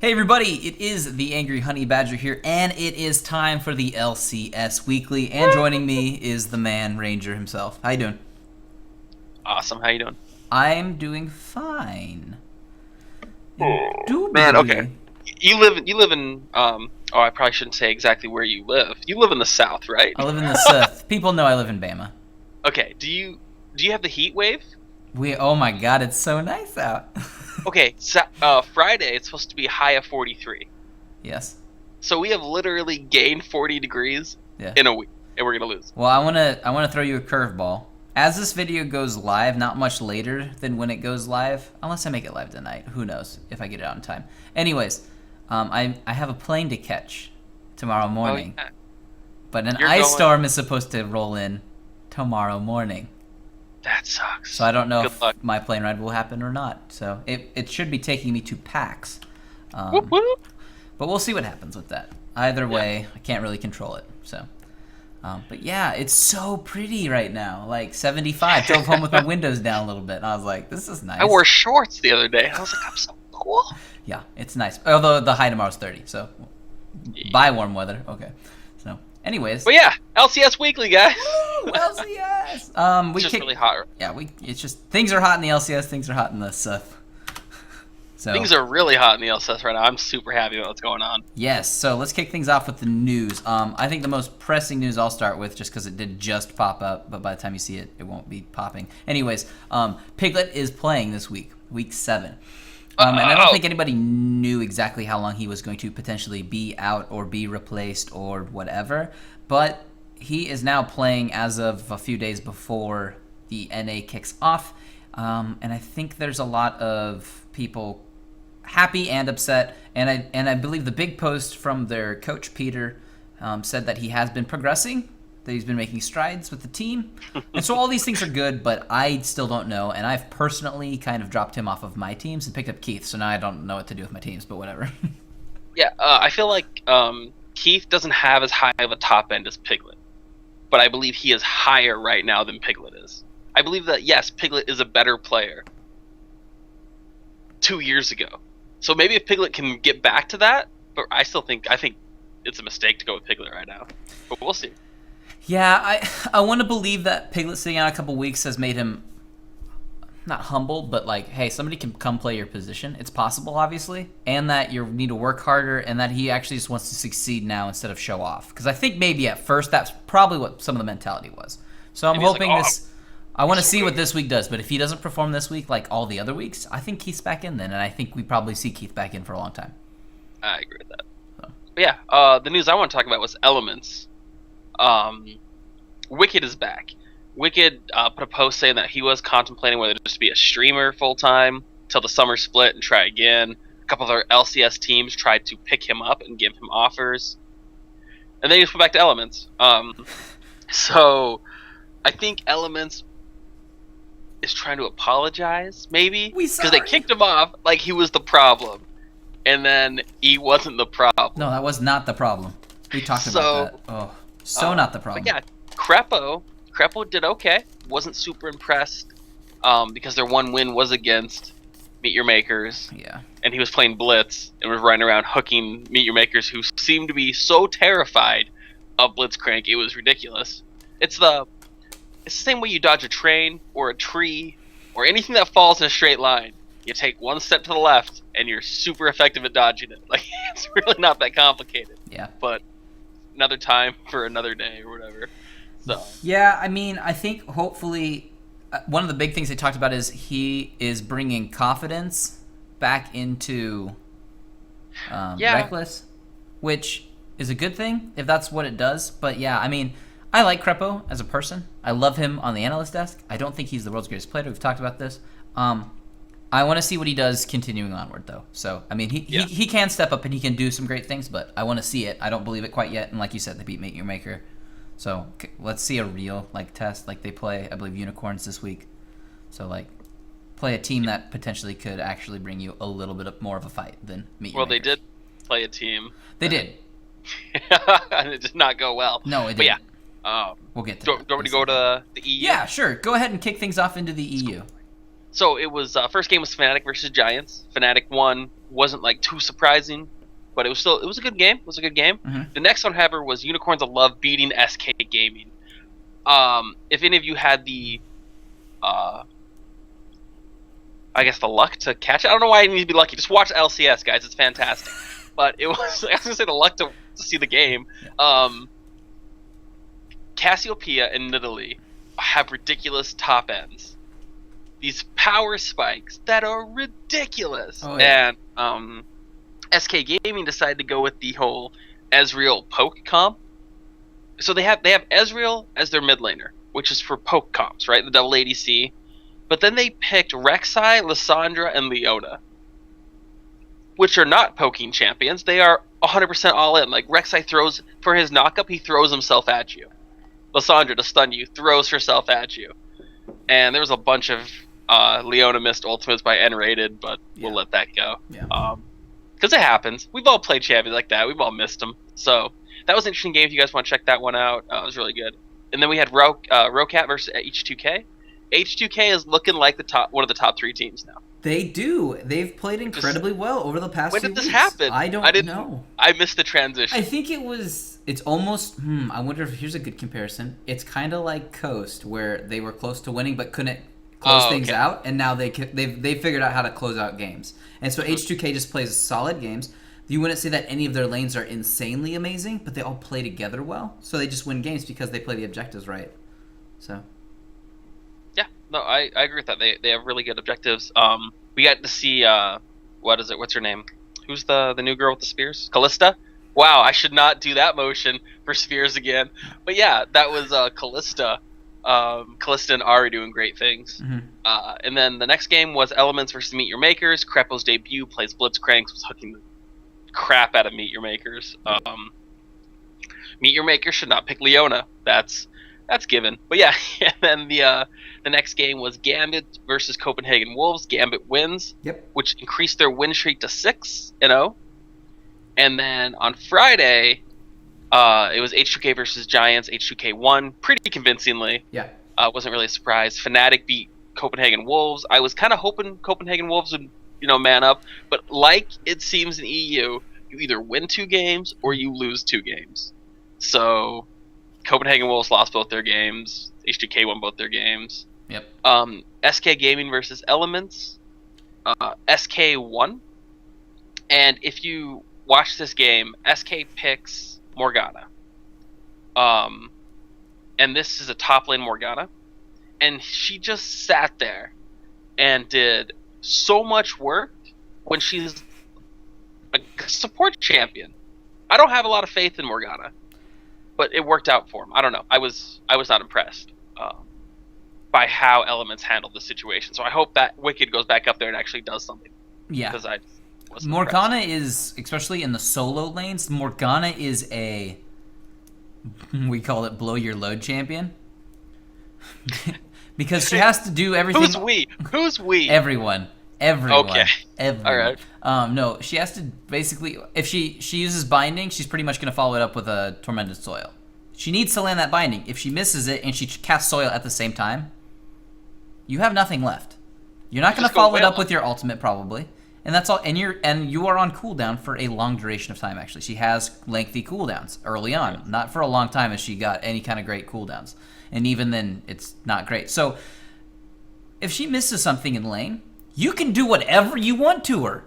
Hey everybody, it is the Angry Honey Badger here, and it is time for the LCS Weekly, and joining me is the man, Ranger himself. How you doing? Awesome. How you doing? I'm doing fine. Man, okay. Indubitably. You live in I probably shouldn't say exactly where you live. You live in the South, right? I live in the South. People know I live in Bama. Okay. Do you have the heat wave? Oh my god, it's so nice out. Okay, Friday it's supposed to be a high of 43. Yes. So we have literally gained 40 degrees Yeah. in a week, and we're gonna lose. Well, I wanna throw you a curveball. As this video goes live, not much later than when it goes live, unless I make it live tonight. Who knows if I get it out in time. Anyways, I have a plane to catch tomorrow morning, Oh, yeah. but an You're ice going- storm is supposed to roll in tomorrow morning. That sucks. So I don't know Good if luck. my plane ride will happen or not. So it should be taking me to PAX. Whoop, whoop. But we'll see what happens with that. Either way, I can't really control it. So, but yeah, it's so pretty right now. Like 75. Drove home with my windows down a little bit. And I was like, this is nice. I wore shorts the other day. I was like, I'm so cool. Yeah, it's nice. Although the high tomorrow's 30. So, buy warm weather. Okay. So, anyways. But yeah, LCS Weekly, guys. Woo, LCS. It's just really hot. Yeah, it's just things are hot in the LCS. Things are hot in the South. So Things are really hot in the LCS right now. I'm super happy with what's going on. yes. So let's kick things off with the news. I think the most pressing news I'll start with, just because it did just pop up, but by the time you see it, it won't be popping. Anyways, Piglet is playing this week, week 7. And I don't think anybody knew exactly how long he was going to potentially be out or be replaced or whatever, but he is now playing as of a few days before the NA kicks off, and I think there's a lot of people happy and upset, and I believe the big post from their coach Peter said that he has been progressing, that he's been making strides with the team, and so all these things are good, but I still don't know, and I've personally kind of dropped him off of my teams and picked up Keith, so now I don't know what to do with my teams, but whatever. Yeah, I feel like Keith doesn't have as high of a top end as Piglet, but I believe he is higher right now than Piglet is. I believe that, yes, Piglet is a better player 2 years ago. So maybe if Piglet can get back to that, but I think it's a mistake to go with Piglet right now. But we'll see. Yeah, I want to believe that Piglet sitting out a couple weeks has made him not humble, but like, hey, somebody can come play your position. It's possible, obviously, and that you need to work harder, and that he actually just wants to succeed now instead of show off. Because I think maybe at first that's probably what some of the mentality was. So I'm hoping this. I want to see what this week does, but if he doesn't perform this week like all the other weeks, I think Keith's back in then, and I think we probably see Keith back in for a long time. I agree with that. So. But yeah, the news I want to talk about was Elements. Wicked is back. Wicked put a post saying that he was contemplating whether to just be a streamer full-time till the summer split and try again. A couple of other LCS teams tried to pick him up and give him offers. And then he just went back to Elements. So I think Elements is trying to apologize, maybe? Because they kicked him off like he was the problem. And then he wasn't the problem. No, that was not the problem. We talked about that. Oh, not the problem. But yeah, Crepo did okay. Wasn't super impressed because their one win was against Meet Your Makers. Yeah. And he was playing Blitz and was running around hooking Meet Your Makers, who seemed to be so terrified of Blitzcrank. It was ridiculous. It's the same way you dodge a train or a tree or anything that falls in a straight line. You take one step to the left and you're super effective at dodging it. Like, it's really not that complicated. Yeah. But another time for another day or whatever. So. Yeah, I mean, I think hopefully one of the big things they talked about is he is bringing confidence back into Reckless, which is a good thing if that's what it does. But yeah, I mean, I like Crepo as a person. I love him on the analyst desk. I don't think he's the world's greatest player. We've talked about this. I want to see what he does continuing onward, though. So, I mean, he can step up and he can do some great things, but I want to see it. I don't believe it quite yet. And like you said, they beat Meet Your Maker. So, let's see a real test. Like, they play, I believe, Unicorns this week. So, like, play a team that potentially could actually bring you a little bit more of a fight than Meet Your Maker. Well, they did play a team. They did. And it did not go well. No, it didn't. But yeah. We'll get to do you want me to go to the EU? Yeah, sure. Go ahead and kick things off into the EU. So it was first game was Fnatic versus Giants. Fnatic won. Wasn't like too surprising, but it was a good game. It was a good game. Mm-hmm. The next one, however, was Unicorns of Love beating SK Gaming. If any of you had the I guess the luck to catch it. I don't know why you need to be lucky. Just watch LCS, guys. It's fantastic. But it was I was gonna say the luck to see the game. Cassiopeia and Nidalee have ridiculous top ends. These power spikes that are ridiculous. Oh, yeah. And SK Gaming decided to go with the whole Ezreal poke comp. So they have Ezreal as their mid laner, which is for poke comps, right? The double ADC. But then they picked Rek'Sai, Lissandra, and Leona, which are not poking champions. They are 100% all in. Like Rek'Sai throws for his knockup, he throws himself at you. Lissandra, to stun you, throws herself at you. And there was a bunch of Leona missed ultimates by N-rated, but we'll let that go. Yeah. Because it happens. We've all played champions like that. We've all missed them. So that was an interesting game. If you guys want to check that one out, it was really good. And then we had Rocat versus H2K. H2K is looking like one of the top 3 teams now. They do. They've played incredibly well over the past few weeks. When did this happen? I don't know. I missed the transition. I think it's almost, I wonder if here's a good comparison. It's kind of like Coast, where they were close to winning but couldn't close things out, and now they've figured out how to close out games. And so H2K just plays solid games. You wouldn't say that any of their lanes are insanely amazing, but they all play together well. So they just win games because they play the objectives right. So... yeah, no, I agree with that. They have really good objectives. We got to see what's her name? Who's the new girl with the spears? Callista? Wow, I should not do that motion for spears again. But yeah, that was Callista. Callista and Ari doing great things. Mm-hmm. And then the next game was Elements versus Meet Your Makers. Krepo's debut, plays Blitzcrank, was hooking the crap out of Meet Your Makers. Meet Your Makers should not pick Leona. That's given. But yeah, and then the next game was Gambit versus Copenhagen Wolves. Gambit wins, which increased their win streak to 6-0. And then on Friday, it was H2K versus Giants. H2K won pretty convincingly. Yeah. Wasn't really a surprise. Fnatic beat Copenhagen Wolves. I was kind of hoping Copenhagen Wolves would, man up. But like it seems in EU, you either win 2 games or you lose 2 games. So... Copenhagen Wolves lost both their games. H2K won both their games. Yep. SK Gaming versus Elements. SK won. And if you watch this game, SK picks Morgana. And this is a top lane Morgana. And she just sat there and did so much work when she's a support champion. I don't have a lot of faith in Morgana. But it worked out for him. I don't know. I was not impressed by how Elements handled the situation. So I hope that Wicked goes back up there and actually does something. Yeah. Because I wasn't Morgana impressed. is, especially in the solo lanes, Morgana is we call it blow your load champion. Because she has to do everything. Who's we? Everyone. Okay. Everyone. All right. No, she has to basically, if she uses binding, she's pretty much going to follow it up with a tormented soil. She needs to land that binding. If she misses it and she casts soil at the same time, you have nothing left. You're not going to follow it up with your ultimate probably, and that's all. And you are on cooldown for a long duration of time. Actually, she has lengthy cooldowns early on. Not for a long time has she got any kind of great cooldowns, and even then, it's not great. So, if she misses something in lane, you can do whatever you want to her.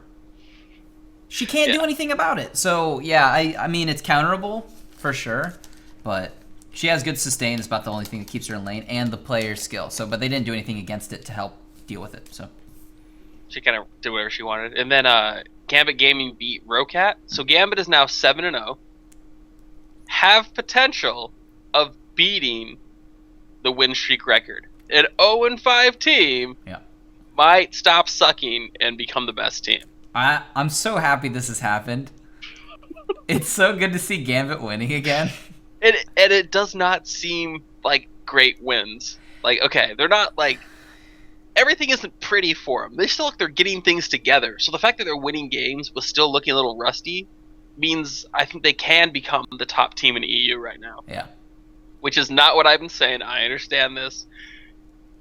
She can't do anything about it. So, yeah, I mean, it's counterable for sure, but she has good sustain. It's about the only thing that keeps her in lane, and the player's skill. So, but they didn't do anything against it to help deal with it. So she kind of did whatever she wanted. And then Gambit Gaming beat Rocat. So Gambit is now 7-0. Have potential of beating the win streak record. An 0-5 team might stop sucking and become the best team. I'm so happy this has happened. It's so good to see Gambit winning again. And it does not seem like great wins. Like, okay, they're not like... Everything isn't pretty for them. They still look they're getting things together. So the fact that they're winning games with still looking a little rusty means I think they can become the top team in EU right now. Yeah. Which is not what I've been saying. I understand this.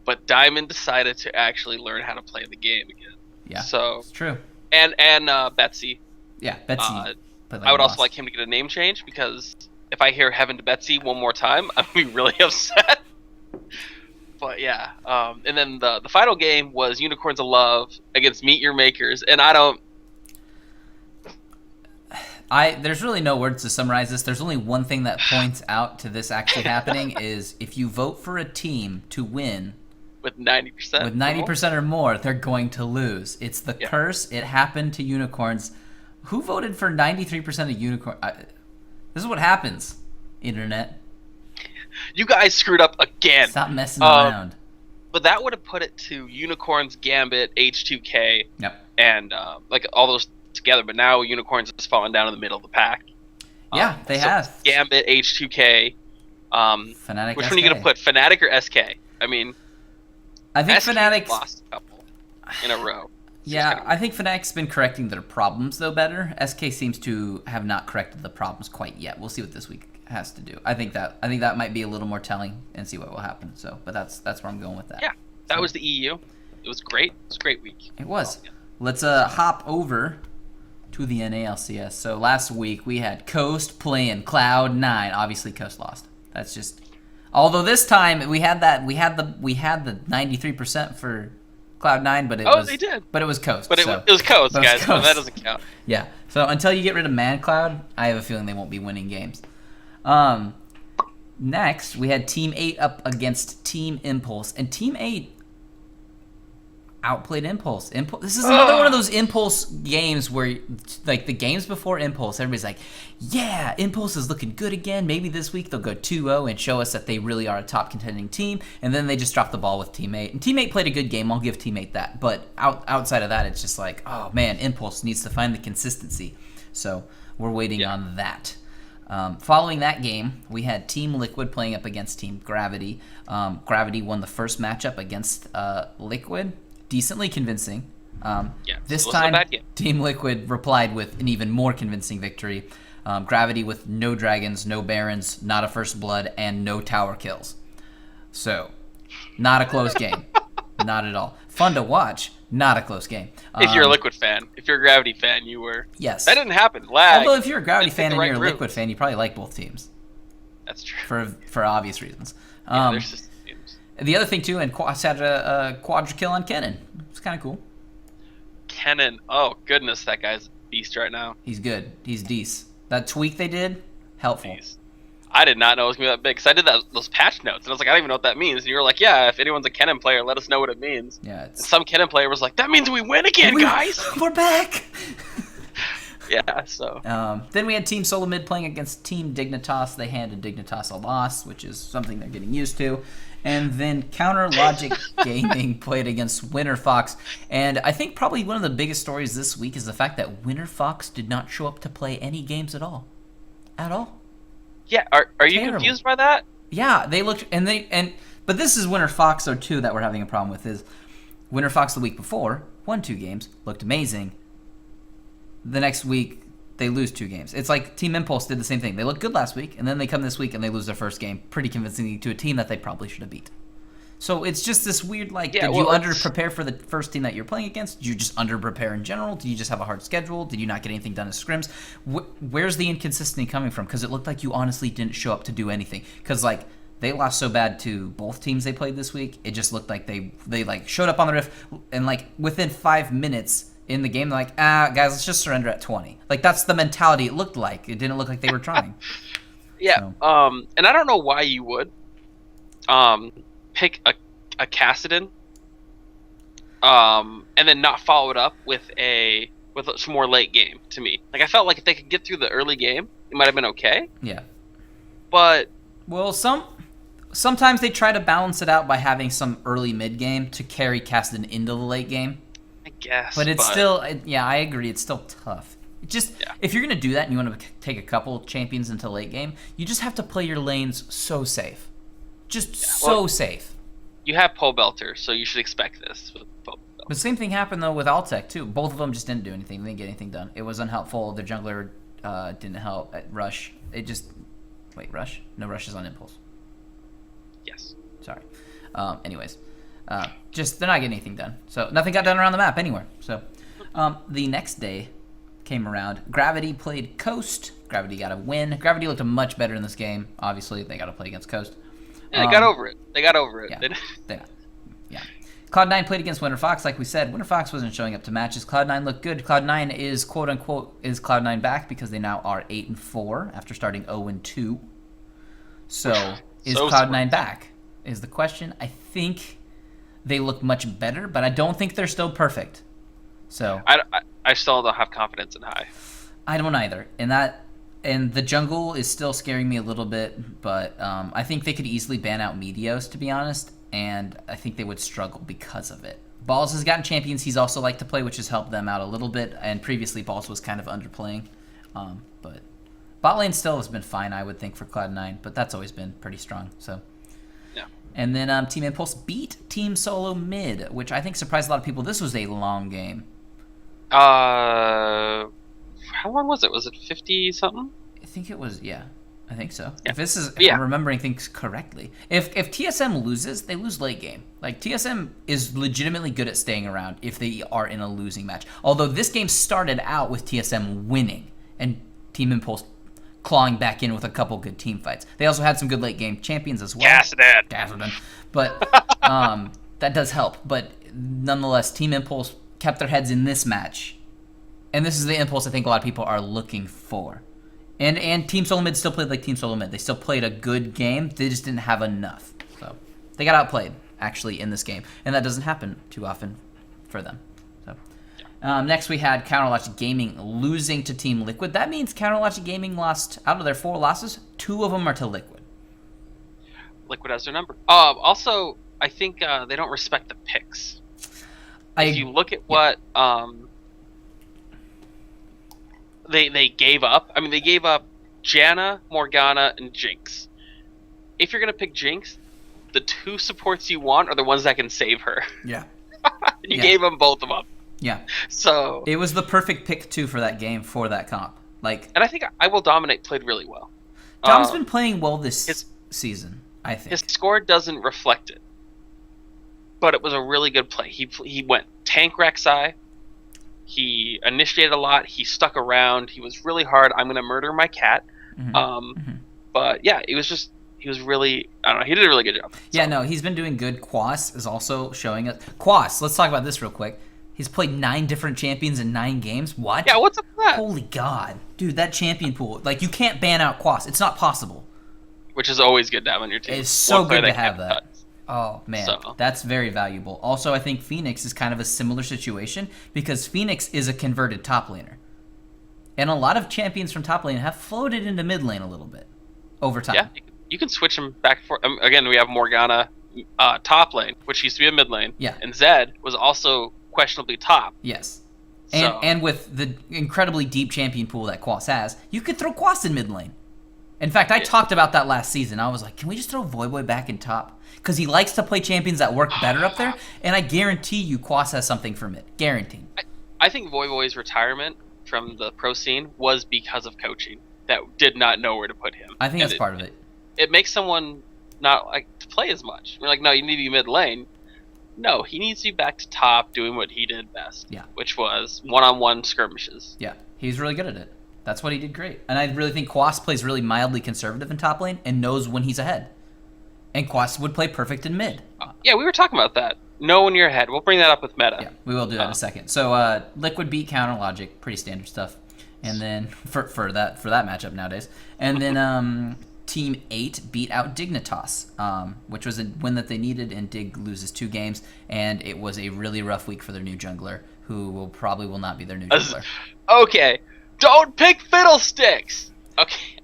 but Diamond decided to actually learn how to play the game again. Yeah, So it's true. and Betsy. Yeah, Betsy. I would also like him to get a name change, because if I hear Heaven to Betsy one more time, I'm gonna be really upset. But yeah, and then the final game was Unicorns of Love against Meet Your Makers, and there's really no words to summarize this. There's only one thing that points out to this actually happening is if you vote for a team to win with 90%. With 90% or more, they're going to lose. It's the curse. It happened to unicorns. Who voted for 93% of unicorn? This is what happens, internet. You guys screwed up again. Stop messing around. But that would have put it to Unicorns, Gambit, H2K, and like all those together. But now Unicorns has fallen down in the middle of the pack. Yeah, they have. Gambit, H2K. Fnatic, which SK. one are you gonna put? Fnatic or SK? I mean, I think SK Fnatic lost a couple in a row. Yeah, I think Fnatic's been correcting their problems though better. SK seems to have not corrected the problems quite yet. We'll see what this week has to do. I think that might be a little more telling, and see what will happen. So, but that's where I'm going with that. Yeah, that was the EU. It was great. It was a great week. It was. Let's hop over to the NALCS. So last week we had Coast playing Cloud9. Obviously Coast lost. That's just. Although this time we had the 93% for Cloud9, but they did. But it was Coast. But it was Coast, guys. Coast. So that doesn't count. Yeah. So until you get rid of ManCloud, I have a feeling they won't be winning games. Next, we had Team 8 up against Team Impulse, and Team 8 outplayed Impulse. This is another one of those Impulse games where, like, the games before Impulse, everybody's like, yeah, Impulse is looking good again. Maybe this week they'll go 2-0 and show us that they really are a top contending team, and then they just drop the ball with Team 8. And Team 8 played a good game. I'll give Team 8 that. But outside of that, it's just like, oh, man, Impulse needs to find the consistency. So we're waiting on that. Following that game, we had Team Liquid playing up against Team Gravity. Gravity won the first matchup against Liquid. Decently convincing. This time, Team Liquid replied with an even more convincing victory. Gravity with no dragons, no barons, not a first blood, and no tower kills. So, not a close game. Not at all. Fun to watch. Not a close game. If you're a Liquid fan. If you're a Gravity fan, you were. Yes. That didn't happen. Lag. Although if you're a Gravity fan and you're a Liquid fan, you probably like both teams. That's true. For obvious reasons. There's just teams. The other thing, too, and Quas had a quadra kill on Kennen. It's kind of cool. Kennen. Oh, goodness. That guy's a beast right now. He's good. He's decent. That tweak they did, helpful. Beast. I did not know it was going to be that big, because I did those patch notes, and I was like, I don't even know what that means. And you were like, yeah, if anyone's a Kennen player, let us know what it means. Yeah. And some Kennen player was like, that means we win again, guys! We're back! Yeah, so. Then we had Team Solo Mid playing against Team Dignitas. They handed Dignitas a loss, which is something they're getting used to. And then Counter Logic Gaming played against Winter Fox. And I think probably one of the biggest stories this week is the fact that Winter Fox did not show up to play any games at all. At all. Yeah, are you confused by that? Yeah, they looked but this is Winter Fox though too that we're having a problem with is Winter Fox the week before won 2 games, looked amazing. The next week they lose 2 games. It's like Team Impulse did the same thing. They looked good last week and then they come this week and they lose their first game pretty convincingly to a team that they probably should have beat. So it's just this weird, like, did you under-prepare for the first team that you're playing against? Did you just under-prepare in general? Did you just have a hard schedule? Did you not get anything done as scrims? Where's the inconsistency coming from? Because it looked like you honestly didn't show up to do anything. Because, like, they lost so bad to both teams they played this week, it just looked like they like, showed up on the riff, and, like, within 5 minutes in the game, they're like, guys, let's just surrender at 20. Like, that's the mentality it looked like. It didn't look like they were trying. Yeah, so. And I don't know why you would pick a Kassadin, and then not follow it up with some more late game. To me, like, I felt like if they could get through the early game, it might have been okay. Yeah, but sometimes they try to balance it out by having some early mid game to carry Kassadin into the late game. I guess, but it's still, yeah, I agree. It's still tough. If you're gonna do that and you want to take a couple champions into late game, you just have to play your lanes so safe, safe. You have Pole Belter, so you should expect this with Pole Belter. The same thing happened, though, with Altec, too. Both of them just didn't do anything. They didn't get anything done. It was unhelpful. The jungler didn't help at Rush. Wait, Rush? No, Rush is on Impulse. Yes. Sorry. Anyways. Just they're not getting anything done. So nothing got done around the map anywhere. So the next day came around. Gravity played Coast. Gravity got a win. Gravity looked much better in this game. Obviously, they got to play against Coast. Yeah, they got over it. They got over it. Yeah. Cloud9 played against Winter Fox, like we said. Winter Fox wasn't showing up to matches. Cloud9 looked good. Cloud9 is quote unquote is Cloud9 back because they now are 8-4 after starting 0-2. So is Cloud9 back? Is the question. I think they look much better, but I don't think they're still perfect. So I still don't have confidence in High. I don't either. And the jungle is still scaring me a little bit, but I think they could easily ban out Meteos, to be honest, and I think they would struggle because of it. Balls has gotten champions he's also liked to play, which has helped them out a little bit, and previously Balls was kind of underplaying. But bot lane still has been fine, I would think, for Cloud9, but that's always been pretty strong. So. Yeah. And then Team Impulse beat Team Solo Mid, which I think surprised a lot of people. This was a long game. How long was it? Was it 50-something? I think it was, yeah. I think so. Yeah. If I'm remembering things correctly. If TSM loses, they lose late game. Like, TSM is legitimately good at staying around if they are in a losing match. Although this game started out with TSM winning and Team Impulse clawing back in with a couple good team fights. They also had some good late game champions as well. Gassadin. But that does help. But nonetheless, Team Impulse kept their heads in this match. And this is the Impulse I think a lot of people are looking for. And Team Solo Mid still played like Team Solo Mid. They still played a good game. They just didn't have enough. So they got outplayed, actually, in this game. And that doesn't happen too often for them. So next we had Counterlogic Gaming losing to Team Liquid. That means Counterlogic Gaming lost, out of their 4 losses, 2 of them are to Liquid. Liquid has their number. Also, I think they don't respect the picks. If you look at what they gave up. I mean, they gave up Janna, Morgana, and Jinx. If you're gonna pick Jinx, the 2 supports you want are the ones that can save her. Yeah. You gave them both of them. Yeah. So it was the perfect pick too for that game, for that comp. Like, and I think I Will Dominate played really well. Dom's been playing well this season, I think. His score doesn't reflect it, but it was a really good play. He went tank Rek'Sai. He initiated a lot. He stuck around. He was really hard. I'm gonna murder my cat. But yeah, he was really, I don't know, he did a really good job. So. Yeah, no, he's been doing good. Quas is also showing us. Quas, let's talk about this real quick. He's played 9 different champions in 9 games. What? Yeah, what's up with that? Holy God. Dude, that champion pool, like, you can't ban out Quas. It's not possible. Which is always good to have on your team. It's so good to have that. Oh, man. So. That's very valuable. Also, I think Phoenix is kind of a similar situation because Phoenix is a converted top laner. And a lot of champions from top lane have floated into mid lane a little bit over time. Yeah, you can switch them back and forth. Again, we have Morgana top lane, which used to be a mid lane. Yeah. And Zed was also questionably top. Yes. And with the incredibly deep champion pool that Quas has, you could throw Quas in mid lane. In fact, I talked about that last season. I was like, can we just throw Voyboy back in top? Because he likes to play champions that work better up there, and I guarantee you Quas has something for mid. Guaranteed. I think Voyboy's retirement from the pro scene was because of coaching that did not know where to put him. I think that's part of it. It makes someone not like to play as much. We're like, no, you need to be mid lane. No, he needs to be back to top doing what he did best, which was one-on-one skirmishes. Yeah, he's really good at it. That's what he did great. And I really think Quas plays really mildly conservative in top lane and knows when he's ahead. And Quas would play perfect in mid. Yeah, we were talking about that. Know when you're ahead. We'll bring that up with meta. Yeah, we will do that in a second. So Liquid beat Counterlogic, pretty standard stuff. And then for that matchup nowadays. And then Team 8 beat out Dignitas, which was a win that they needed, and Dig loses 2 games, and it was a really rough week for their new jungler, who probably will not be their new jungler. Okay. Don't pick Fiddlesticks! Okay,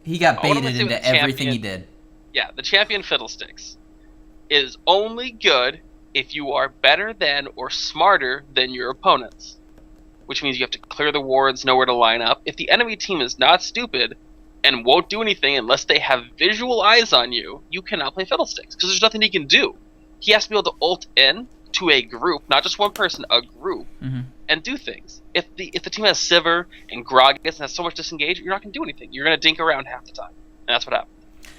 he got baited into everything he did. Yeah, the champion Fiddlesticks is only good if you are better than or smarter than your opponents. Which means you have to clear the wards, know where to line up. If the enemy team is not stupid and won't do anything unless they have visual eyes on you, you cannot play Fiddlesticks, because there's nothing he can do. He has to be able to ult in to a group, not just one person, a group, and do things. If the team has Sivir and Gragas and has so much disengage, you're not going to do anything. You're going to dink around half the time. And that's what happened.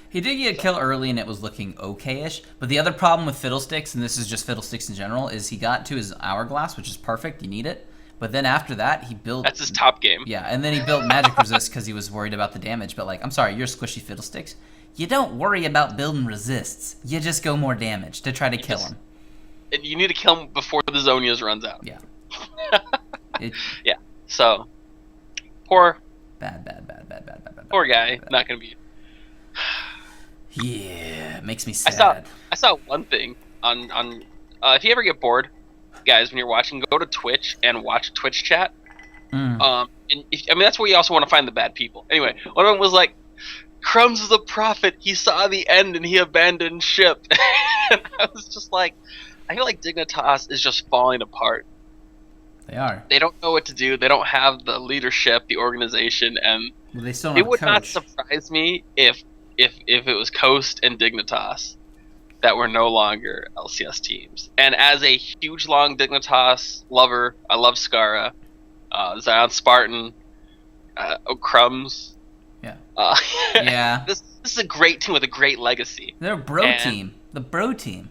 He did get a kill early, and it was looking okay-ish. But the other problem with Fiddlesticks, and this is just Fiddlesticks in general, is he got to his Hourglass, which is perfect. You need it. But then after that, he built... That's his top game. Yeah, and then he built Magic Resist because he was worried about the damage. But, like, I'm sorry, you're Squishy Fiddlesticks. You don't worry about building resists. You just go more damage to try to kill him. You need to kill him before the Zonias runs out. Yeah. Yeah. So, poor... Bad. Poor guy. Not going to be... Yeah, it makes me sad. I saw one thing on if you ever get bored, guys, when you're watching, go to Twitch and watch Twitch chat. And that's where you also want to find the bad people. Anyway, one of them was like, Crumbs is a prophet. He saw the end and he abandoned ship. And I was just like, I feel like Dignitas is just falling apart. They are. They don't know what to do. They don't have the leadership, the organization, and they still don't it have a would not coach. surprise me if it was Coast and Dignitas that were no longer LCS teams. And as a huge long Dignitas lover, I love Skara, Zion Spartan, Crumbs. Yeah. Yeah. This is a great team with a great legacy. They're a bro team. The bro team.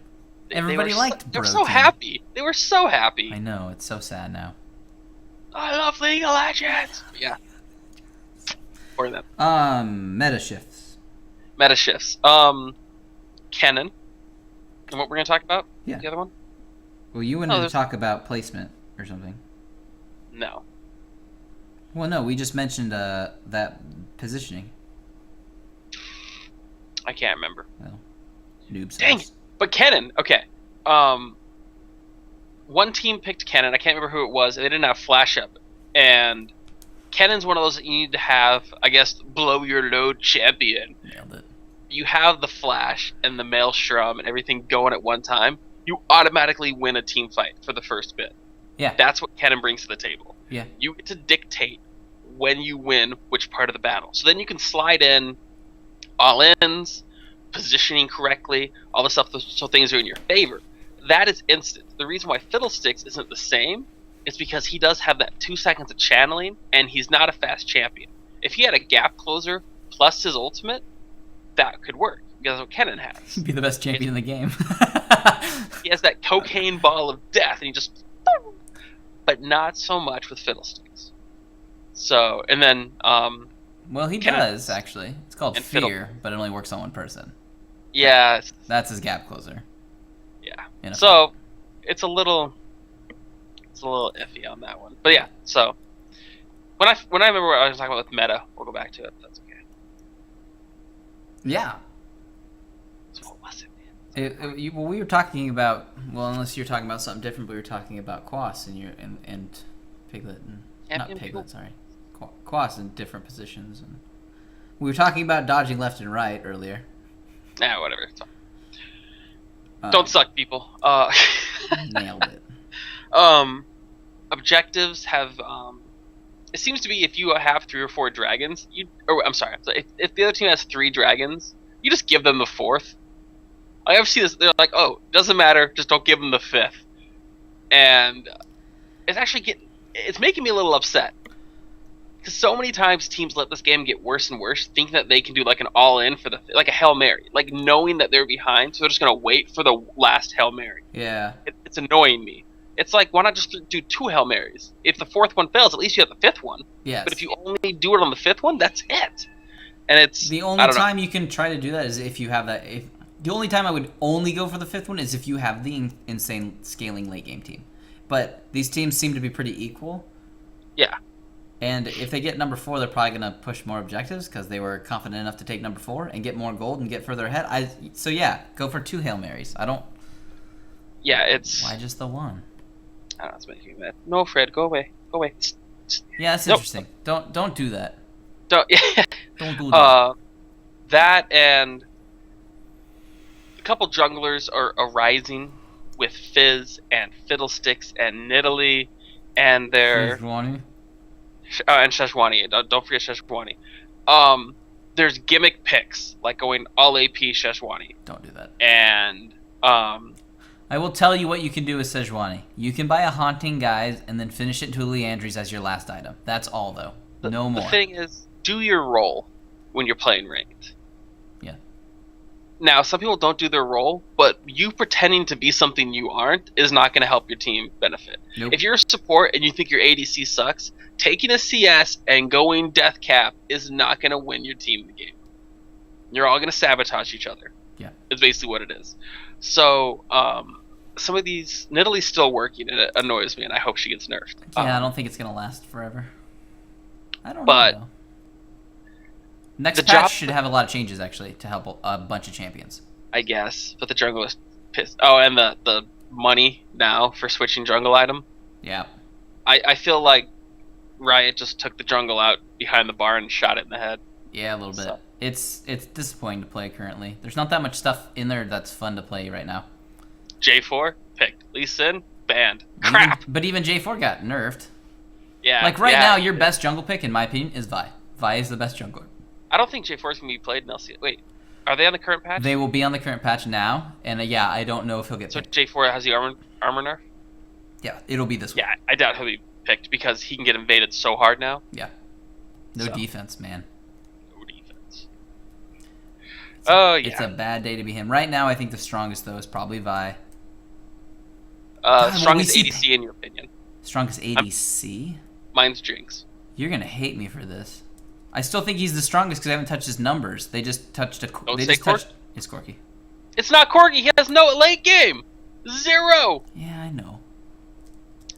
Everybody liked bro team. They were so happy. They were so happy. I know. It's so sad now. I love League of Legends. Yeah. Or them. Meta shifts. Meta shifts. Kennen. And what we're going to talk about? Yeah. The other one? Well, you wanted to talk about placement or something. No. Well, no, we just mentioned that positioning. I can't remember. Well, noobs. Dang it. But Kennen, okay. One team picked Kennen. I can't remember who it was. They didn't have Flash Up. And Kennen's one of those that you need to have, I guess, blow your load champion. Nailed it. You have the Flash and the Maelstrom and everything going at one time, you automatically win a team fight for the first bit. Yeah. That's what Kennen brings to the table. Yeah. You get to dictate when you win which part of the battle. So then you can slide in all-ins, positioning correctly, all the stuff so things are in your favor. That is instant. The reason why Fiddlesticks isn't the same is because he does have that 2 seconds of channeling, and he's not a fast champion. If he had a gap closer plus his ultimate, that could work, because that's what Kennen has. He'd be the best champion in the game. He has that cocaine ball of death, and he just... But not so much with Fiddlesticks. So, and then... well, he does, actually. It's called Fear, but it only works on one person. Yeah. That's his gap closer. Yeah. So, it's a little iffy on that one. But yeah, so... When I remember what I was talking about with meta, we'll go back to it. That's okay. Yeah. So what was it, man? Well, we were talking about... Well, unless you're talking about something different, we were talking about Quas and Piglet. Not Piglet, sorry. Quas in different positions. And we were talking about dodging left and right earlier. Nah, whatever. It's fine. Don't suck, people. Nailed it. Objectives have... it seems to be if you have 3 or 4 dragons, I'm sorry. If the other team has 3 dragons, you just give them the 4th. I ever see this, they're like, oh, doesn't matter, just don't give them the 5th. And it's making me a little upset. Because so many times teams let this game get worse and worse, thinking that they can do like an all-in for like a Hail Mary. Like knowing that they're behind, so they're just going to wait for the last Hail Mary. Yeah. It's annoying me. It's like, why not just do 2 Hail Marys? If the 4th one fails, at least you have the 5th one. Yes. But if you only do it on the 5th one, that's it. And it's... The only time you can try to do that is if you have that... The only time I would only go for the 5th one is if you have the insane scaling late game team. But these teams seem to be pretty equal. Yeah. And if they get number 4, they're probably going to push more objectives because they were confident enough to take number 4 and get more gold and get further ahead. So yeah, go for 2 Hail Marys. I don't... Yeah, it's... Why just the 1? I don't know, it's making me mad. No, Fred, go away. Go away. Yeah, that's interesting. Don't do that. Don't do that. That and a couple junglers are arising with Fizz and Fiddlesticks and Nidalee and their... Sheshwani. And Sheshwani. Don't forget Sheshwani. There's gimmick picks, like going all AP Sheshwani. Don't do that. And... I will tell you what you can do with Sejuani. You can buy a Haunting Guise and then finish it into a Leandries as your last item. That's all, though. No more. The thing is, do your role when you're playing ranked. Yeah. Now, some people don't do their role, but you pretending to be something you aren't is not going to help your team benefit. Nope. If you're a support and you think your ADC sucks, taking a CS and going death cap is not going to win your team the game. You're all going to sabotage each other. Yeah. It's basically what it is. So, some of these... Nidalee's still working, and it annoys me, and I hope she gets nerfed. Yeah, I don't think it's going to last forever. I don't But know, though. Next the patch job- should have a lot of changes, actually, to help a bunch of champions. I guess, but the jungle is pissed. Oh, and the money now for switching jungle item. Yeah. I feel like Riot just took the jungle out behind the bar and shot it in the head. Yeah, a little bit. So- It's disappointing to play currently. There's not that much stuff in there that's fun to play right now. J4 picked. Lee Sin banned. Crap. But even J4 got nerfed. Yeah. Like right yeah. now, your best jungle pick, in my opinion, is Vi. Vi is the best jungler. I don't think J4 is gonna be played in LCS. Wait, are they on the current patch? They will be on the current patch now, and yeah, I don't know if he'll get So picked. J4 has the armor nerf. Yeah, it'll be this week. Yeah, I doubt he'll be picked because he can get invaded so hard now. Yeah. No So. defense, man. No defense. It's a, Oh yeah. It's a bad day to be him. Right now, I think the strongest though is probably Vi. well, Strongest we see- ADC in your opinion? Strongest ADC. Mine's Jinx. You're gonna hate me for this. I still think he's the strongest because I haven't touched his numbers. They just touched a. Don't They say just touched. It's Corki. It's not Corgi. He has no late game. 0. Yeah, I know.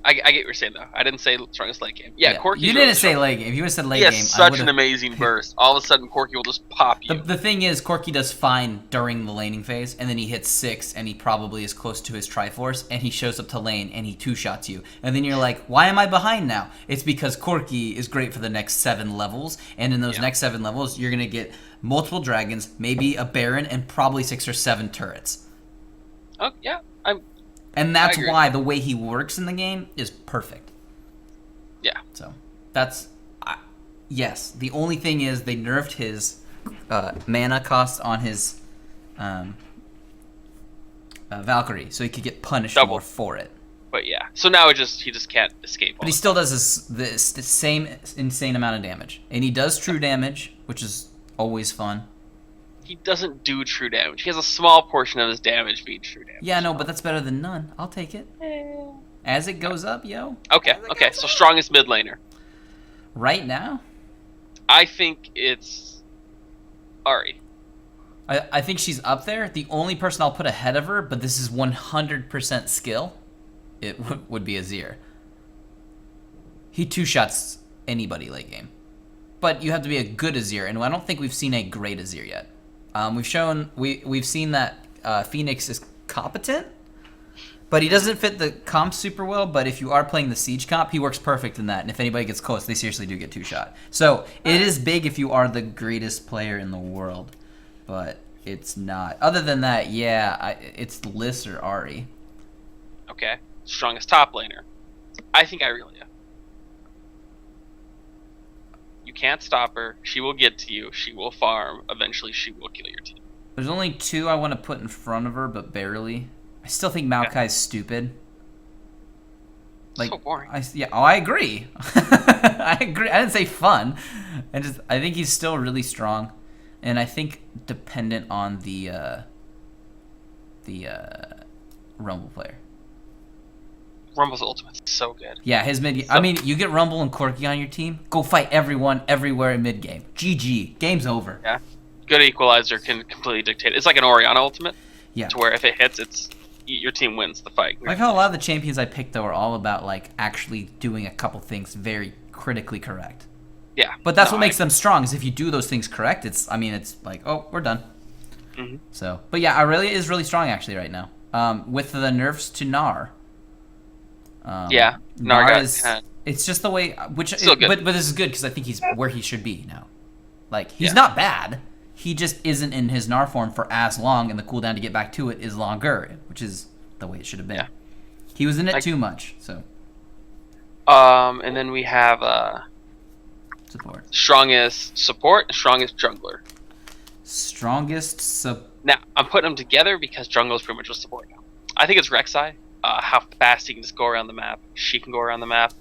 I get what you're saying though. I didn't say strongest late game. Yeah, Corki. You didn't say late game. If you would have said late He has game, I such would an have. amazing burst. All of a sudden, Corki will just pop you. The thing is, Corki does fine during the laning phase, and then he hits 6, and he probably is close to his Triforce, and he shows up to lane, and he 2-shots you. And then you're like, why am I behind now? It's because Corki is great for the next 7 levels, and in those next 7 levels, you're going to get multiple dragons, maybe a Baron, and probably 6 or 7 turrets. Oh yeah, And that's I agree. why the way he works in the game is perfect. Yeah. So, that's... yes, the only thing is they nerfed his mana cost on his Valkyrie, so he could get punished Double. more for it. But yeah. So now he just can't escape. But he still does the same insane amount of damage. And he does true damage, which is always fun. He doesn't do true damage. He has a small portion of his damage being true damage. Yeah, no, but that's better than none. I'll take it. As it goes up, yo. Okay, okay. So strongest mid laner. Right now, I think it's Ari. I think she's up there. The only person I'll put ahead of her, but this is 100% skill, it would be Azir. He 2-shots anybody late game. But you have to be a good Azir, and I don't think we've seen a great Azir yet. We've seen that Phoenix is competent, but he doesn't fit the comp super well. But if you are playing the Siege comp, he works perfect in that. And if anybody gets close, they seriously do get 2-shot. So it is big if you are the greatest player in the world, but it's not. Other than that, yeah, it's Liss or Ari. Okay. Strongest top laner. I think Irelia. You can't stop her. She will get to you. She will farm. Eventually, she will kill your team. There's only 2 I want to put in front of her, but barely. I still think Maokai's stupid. So boring. I agree. I agree. I didn't say fun. I think he's still really strong, and I think dependent on the Rumble player. Rumble's ultimate is so good. Yeah, his mid. I mean, you get Rumble and Corki on your team. Go fight everyone, everywhere in mid game. GG. Game's over. Yeah. Good equalizer can completely dictate it. It's like an Orianna ultimate. Yeah. To where if it hits, your team wins the fight. Like how a lot of the champions I picked though are all about like actually doing a couple things very critically correct. Yeah. But that's what makes them strong. Is if you do those things correct, it's like, oh, we're done. Mm-hmm. So, but yeah, Irelia is really strong actually right now. With the nerfs to Gnar. Yeah, Gnar is. It's just the way good. But this is good because I think he's where he should be now. Like he's not bad. He just isn't in his Gnar form for as long, and the cooldown to get back to it is longer, which is the way it should have been. Yeah. He was in it too much, so. And then we have Support. strongest support and strongest jungler. Strongest Now I'm putting them together because jungle is pretty much just support now. I think it's Rek'Sai. How fast he can just go around the map. She can go around the map.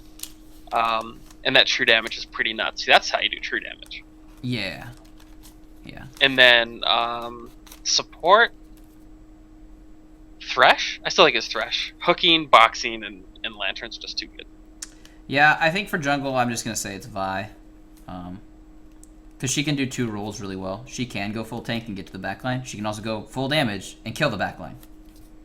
And that true damage is pretty nuts. See, that's how you do true damage. Yeah. Yeah. And then Support, Thresh. I still think it's Thresh. Hooking, boxing, and lanterns are just too good. Yeah, I think for jungle, I'm just gonna say it's Vi, because she can do 2 roles really well. She can go full tank and get to the backline. She can also go full damage and kill the backline.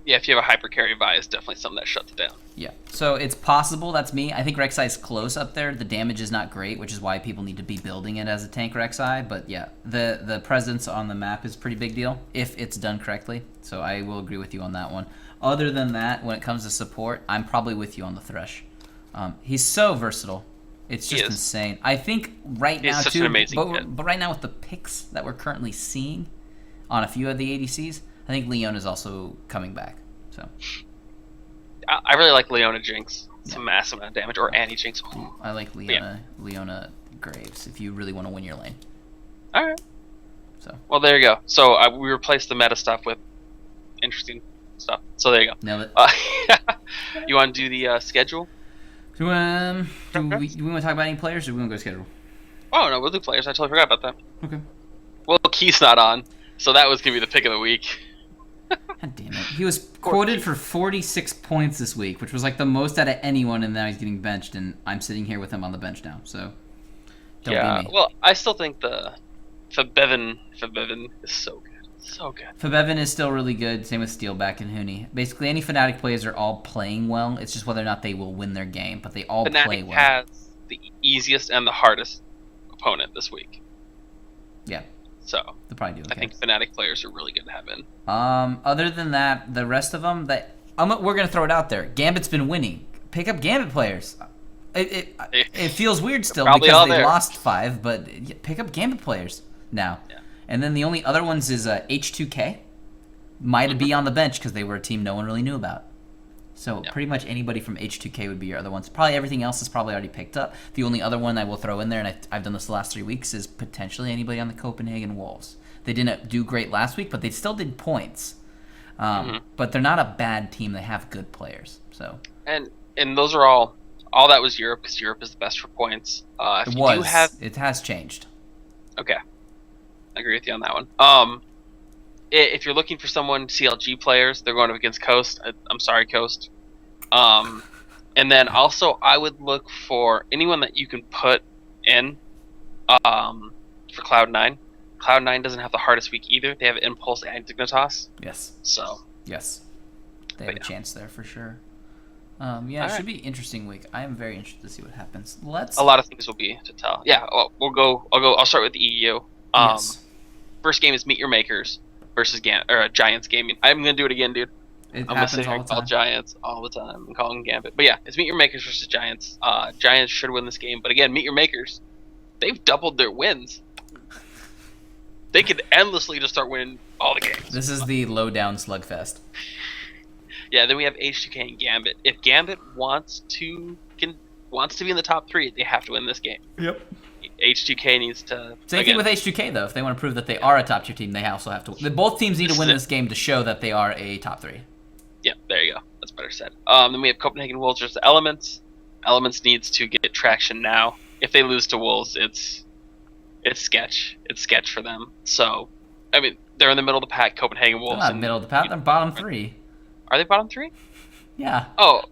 Yeah, if you have a hyper carry, Vi is definitely something that shuts it down. Yeah, so it's possible. That's me. I think Rek'Sai is close up there. The damage is not great, which is why people need to be building it as a tank Rek'Sai. But yeah, the presence on the map is a pretty big deal if it's done correctly. So I will agree with you on that one. Other than that, when it comes to support, I'm probably with you on the Thresh. He's so versatile. It's just insane. I think right now such too, an amazing kid. but right now with the picks that we're currently seeing on a few of the ADCs, I think Leon is also coming back. So I really like Leona Jinx. It's a massive amount of damage, or Annie Jinx. I like Leona Graves if you really want to win your lane. All right. So well, there you go. So we replaced the meta stuff with interesting stuff. So there you go. Nailed it. You want to do the schedule? Do we want to talk about any players, or do we want to go schedule? Oh no, we'll do players. I totally forgot about that. Okay. Well, Keith's not on, so that was gonna be the pick of the week. God damn it. He was quoted for 46 points this week, which was like the most out of anyone, and now he's getting benched, and I'm sitting here with him on the bench now, so don't be me. Well, I still think the Fabevin is so good. So good. Fabevin is still really good, same with Steelback and Huni. Basically, any Fnatic players are all playing well. It's just whether or not they will win their game, but they all play well. Fnatic has the easiest and the hardest opponent this week. Yeah. So they'll probably do okay. I think Fnatic players are really good to have in. Other than that, the rest of them, we're gonna throw it out there. Gambit's been winning. Pick up Gambit players. It feels weird still because they lost 5, but pick up Gambit players now. Yeah. And then the only other ones is H2K. Might be on the bench because they were a team no one really knew about. So pretty much anybody from H2K would be your other ones. Probably everything else is probably already picked up. The only other one I will throw in there, and I've done this the last 3 weeks, is potentially anybody on the Copenhagen Wolves. They didn't do great last week, but they still did points. But they're not a bad team. They have good players. So and those are all that was Europe, because Europe is the best for points. It has changed. Okay. I agree with you on that one. If you're looking for someone, CLG players, they're going up against Coast. I'm sorry, Coast. And then also, I would look for anyone that you can put in for Cloud9. Cloud9 doesn't have the hardest week either. They have Impulse and Dignitas. Yes. So. Yes. They have a chance there for sure. It should be an interesting week. I am very interested to see what happens. A lot of things will be to tell. Yeah, I'll start with the EU. Yes. First game is Meet Your Makers versus Giants Gaming. I'm gonna do it again, dude. I'm gonna sit here and call Giants all the time and call them Gambit. But yeah, it's Meet Your Makers versus Giants. Giants should win this game, but again, Meet Your Makers, they've doubled their wins. They could endlessly just start winning all the games. This is the low-down slugfest. Yeah, then we have H2K and Gambit. If Gambit wants to be in the top 3, they have to win this game. Yep. H2K needs to. Same thing with H2K though. If they want to prove that they are a top 2 team, they also have to. Both teams need to win this game to show that they are a top 3. Yeah, there you go. That's better said. Then we have Copenhagen Wolves versus Elements. Elements needs to get traction now. If they lose to Wolves, it's sketch. It's sketch for them. So, I mean, they're in the middle of the pack. Copenhagen Wolves. They're not middle of the pack. They're bottom 3. Are they bottom 3? Yeah. Oh,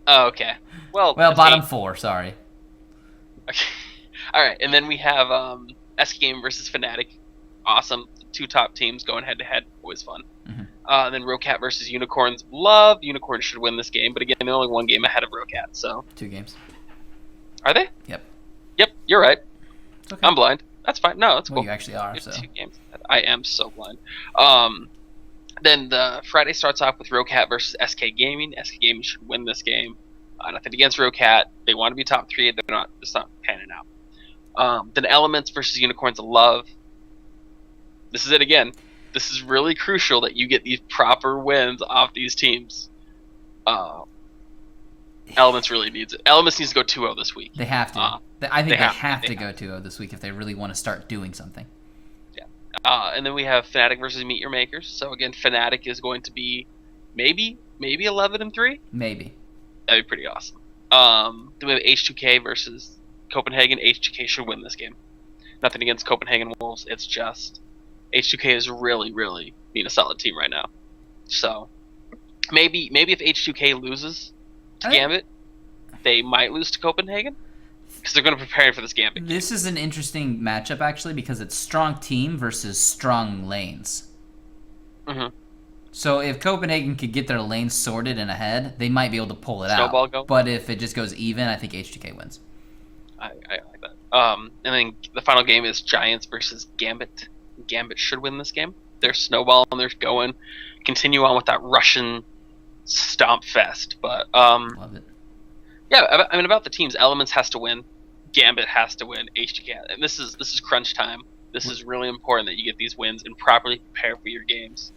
okay. Well, bottom 4. Sorry. Okay. All right, and then we have SK Game versus Fnatic. Awesome. 2 top teams going head-to-head. Always fun. Mm-hmm. Then Rocat versus Unicorns. Unicorns should win this game, but again, they're only 1 game ahead of Rocat, so... 2 games. Are they? Yep, you're right. Okay. I'm blind. That's fine. No, that's cool. Well, you actually are, so... 2 games. I am so blind. Then the Friday starts off with Rocat versus SK Gaming. SK Gaming should win this game. Nothing against Rocat. They want to be top 3. They're not. It's not panning out. Then Elements versus Unicorns of Love. This is it again. This is really crucial that you get these proper wins off these teams. Elements really needs it. Elements needs to go 2-0 this week. They have to. I think they have to go 2-0 this week if they really want to start doing something. Yeah. And then we have Fnatic versus Meet Your Makers. So again, Fnatic is going to be maybe 11-3. Maybe. That'd be pretty awesome. Then we have H2K versus Copenhagen. H2K should win this game. Nothing against Copenhagen Wolves. It's just H2K is really, really being a solid team right now. So maybe if H2K loses to Gambit, they might lose to Copenhagen because they're going to prepare for this Gambit. This is an interesting matchup actually because it's strong team versus strong lanes. Mm-hmm. So if Copenhagen could get their lanes sorted and ahead, they might be able to pull it Snowball out. go. But if it just goes even, I think H2K wins. I like that. And then the final game is Giants versus Gambit. Gambit should win this game. They're snowballing, they're going. Continue on with that Russian stomp fest. But Love it. yeah, I mean about the teams, Elements has to win, Gambit has to win, H2K, and this is crunch time. This is really important that you get these wins and properly prepare for your games.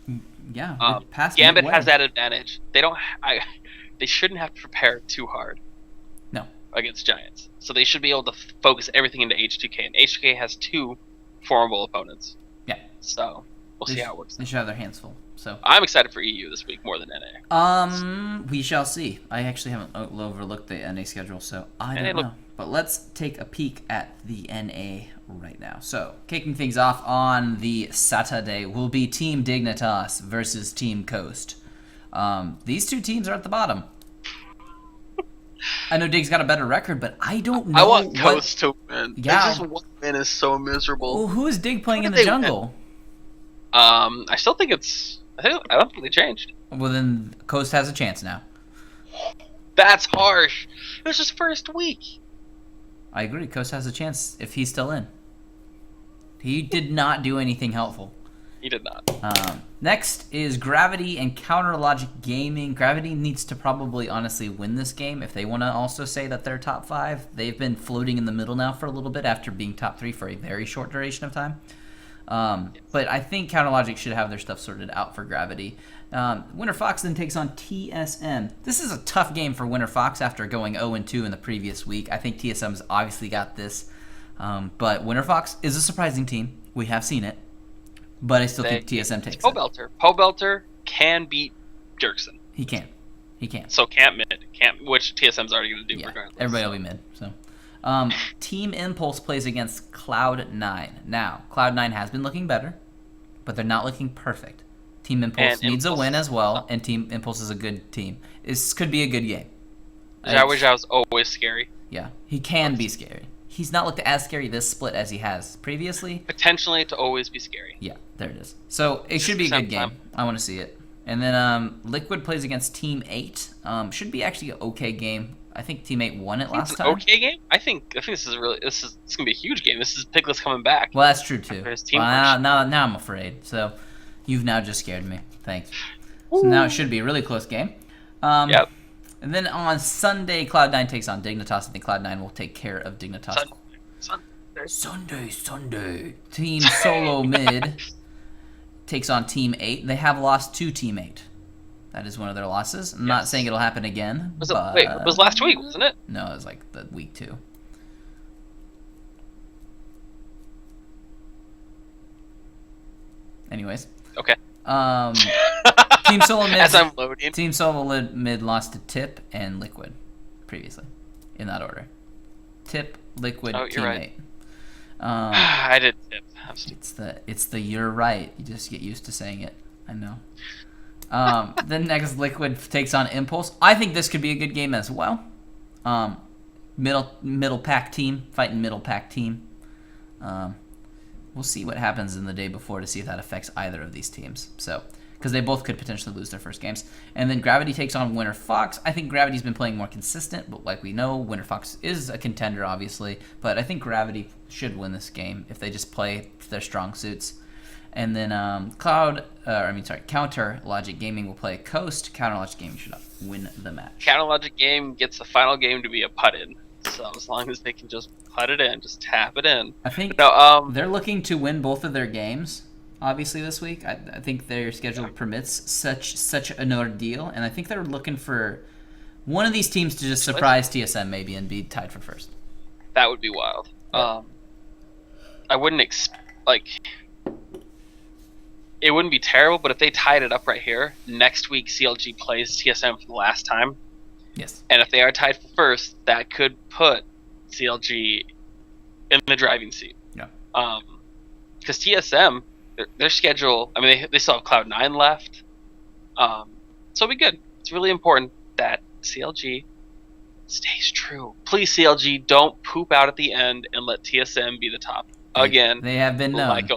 Yeah, Gambit has that advantage. They shouldn't have to prepare too hard. No. Against Giants, so they should be able to focus everything into H2K, and H2K has 2 formidable opponents. Yeah. So we'll see how it works. They should have their hands full. So I'm excited for EU this week more than NA. We shall see. I actually haven't overlooked the NA schedule, so I don't know. But let's take a peek at the NA right now. So, kicking things off on the Saturday will be Team Dignitas versus Team Coast. These two teams are at the bottom. I know Dig's got a better record, but I don't know. I want Coast to win. Yeah. Just one win is so miserable. Well, who is Dig playing in the jungle? I still think it's. I don't think they changed. Well, then Coast has a chance now. That's harsh. It was his first week. I agree. Coast has a chance if he's still in. He did not do anything helpful. He did not. Next is Gravity and Counter Logic Gaming. Gravity needs to probably honestly win this game if they want to also say that they're top 5. They've been floating in the middle now for a little bit after being top 3 for a very short duration of time. But I think Counter Logic should have their stuff sorted out for Gravity. Winter Fox then takes on TSM. This is a tough game for Winter Fox after going 0-2 in the previous week. I think TSM's obviously got this. But Winter Fox is a surprising team. We have seen it. But I still think TSM takes it. Pobelter can beat Dirksen. He can. So can't mid. Which TSM's already going to do regardless. Everybody will be mid. So, Team Impulse plays against Cloud9. Now, Cloud9 has been looking better, but they're not looking perfect. Team Impulse needs a win as well, and Team Impulse is a good team. This could be a good game. Zhao was always scary. Yeah, he can be scary. He's not looked as scary this split as he has previously. Potentially to always be scary. Yeah, there it is. So it should be a good game. I want to see it. And then Liquid plays against Team 8. Should be actually an okay game. I think Team 8 won it last time. Okay game? I think this is gonna be a huge game. This is Piglet's coming back. Well, that's true too. Now I'm afraid. So you've now just scared me. Thanks. Woo. So now it should be a really close game. Yep. And then on Sunday, Cloud9 takes on Dignitas. I think Cloud9 will take care of Dignitas. Sunday. Team Solo Mid takes on Team 8. They have lost to Team 8. That is one of their losses. I'm not saying it'll happen again. It was last week, wasn't it? No, it was like the week 2. Anyways. Okay. Team Solo Mid. As I'm loading. Team Solo Mid lost to Tip and Liquid previously, in that order. Tip, Liquid, Team 8. I did Tip. It's the you're right. You just get used to saying it. I know. Then next, Liquid takes on Impulse. I think this could be a good game as well. Middle pack team fighting middle pack team. We'll see what happens in the day before to see if that affects either of these teams. So, because they both could potentially lose their first games. And then Gravity takes on Winter Fox. I think Gravity's been playing more consistent, but like we know, Winter Fox is a contender, obviously. But I think Gravity should win this game if they just play their strong suits. And then Counter Logic Gaming will play Coast. Counter Logic Gaming should win the match. Counter Logic Game gets the final game to be a put-in. So as long as they can just put it in, just tap it in. I think they're looking to win both of their games, obviously, this week. I think their schedule permits such an ordeal, and I think they're looking for one of these teams to just surprise TSM maybe and be tied for first. That would be wild. I wouldn't it wouldn't be terrible, but if they tied it up right here, next week CLG plays TSM for the last time. Yes. And if they are tied for first, that could put CLG in the driving seat. Yeah. Because TSM their schedule. I mean, they still have Cloud9 left, so it'll be good. It's really important that CLG stays true. Please, CLG, don't poop out at the end and let TSM be the top again. They have been known. Like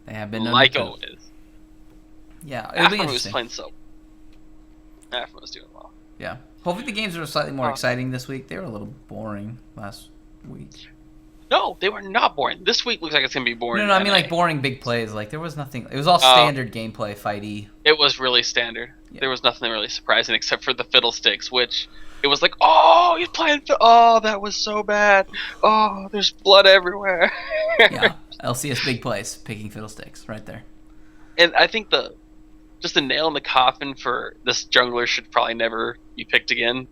they have been known. Like always. Yeah, it'll be Afrin was interesting. playing so. Afrin was doing well. Yeah. Hopefully the games are slightly more exciting this week. They were a little boring last week. No, they were not boring. This week looks like it's gonna be boring. No, I mean like boring big plays. Like there was nothing. It was all standard gameplay, fighty. It was really standard. Yeah. There was nothing really surprising except for the fiddlesticks, which it was like, oh, he's playing. Oh, that was so bad. Oh, there's blood everywhere. Yeah, LCS big plays, picking fiddlesticks, right there. And I think just the nail in the coffin for this jungler should probably never be picked again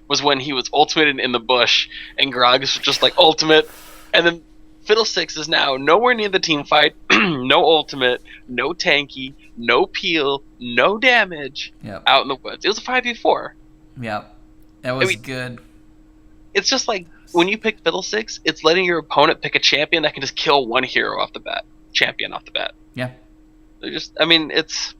was when he was ultimated in the bush and Groggs was just like ultimate, and then Fiddlesticks is now nowhere near the team fight, no ultimate, no tanky, no peel, no damage, out in the woods. It was a 5v4. Yep, that was good. It's just like when you pick Fiddlesticks, it's letting your opponent pick a champion that can just kill one hero off the bat, champion off the bat. Yeah, they're just. I mean, it's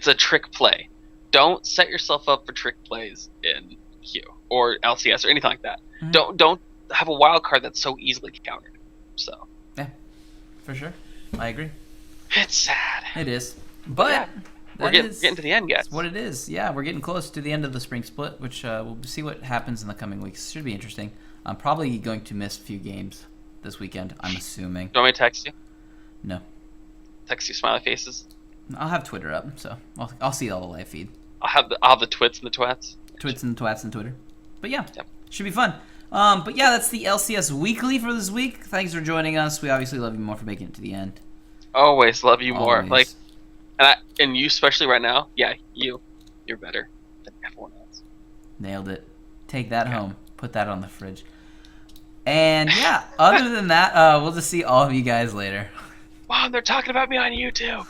a trick play. Don't set yourself up for trick plays in Q or LCS or anything like that. Mm-hmm. Don't have a wild card that's so easily countered. So yeah, for sure, I agree. It's sad. It is, but yeah, we're getting to the end, guys. What it is, yeah, we're getting close to the end of the spring split, which we'll see what happens in the coming weeks. Should be interesting. I'm probably going to miss a few games this weekend. I'm assuming. Do you want me to text you? No. Text you smiley faces. I'll have Twitter up, so I'll see all the live feed. I'll have the twits and the twats. Twits and twats and Twitter. But yeah, should be fun. But yeah, that's the LCS Weekly for this week. Thanks for joining us. We obviously love you more for making it to the end. Always love you more. Like, and you especially right now. Yeah, you're better than everyone else. Nailed it. Take that home. Put that on the fridge. And yeah, other than that, we'll just see all of you guys later. Mom, they're talking about me on YouTube.